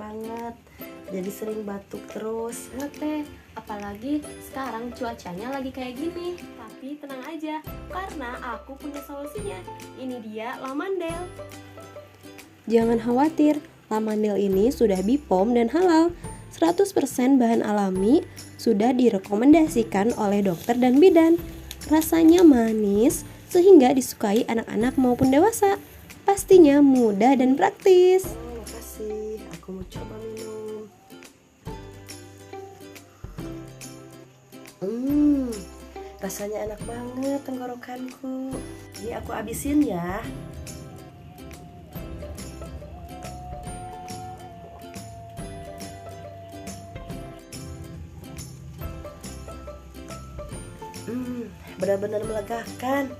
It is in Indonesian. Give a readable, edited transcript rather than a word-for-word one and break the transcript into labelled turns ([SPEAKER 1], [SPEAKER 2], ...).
[SPEAKER 1] banget. Jadi sering batuk terus.
[SPEAKER 2] Teh, apalagi sekarang cuacanya lagi kayak gini. Tapi tenang aja, karena aku punya solusinya. Ini dia Lamandel.
[SPEAKER 3] Jangan khawatir, Lamandel ini sudah BPOM dan halal. 100% bahan alami, sudah direkomendasikan oleh dokter dan bidan. Rasanya manis, sehingga disukai anak-anak maupun dewasa. Pastinya mudah dan praktis.
[SPEAKER 1] Makasih, aku mau coba minum. Rasanya enak banget tenggorokanku. Ini aku habisin ya. Benar-benar melegakan.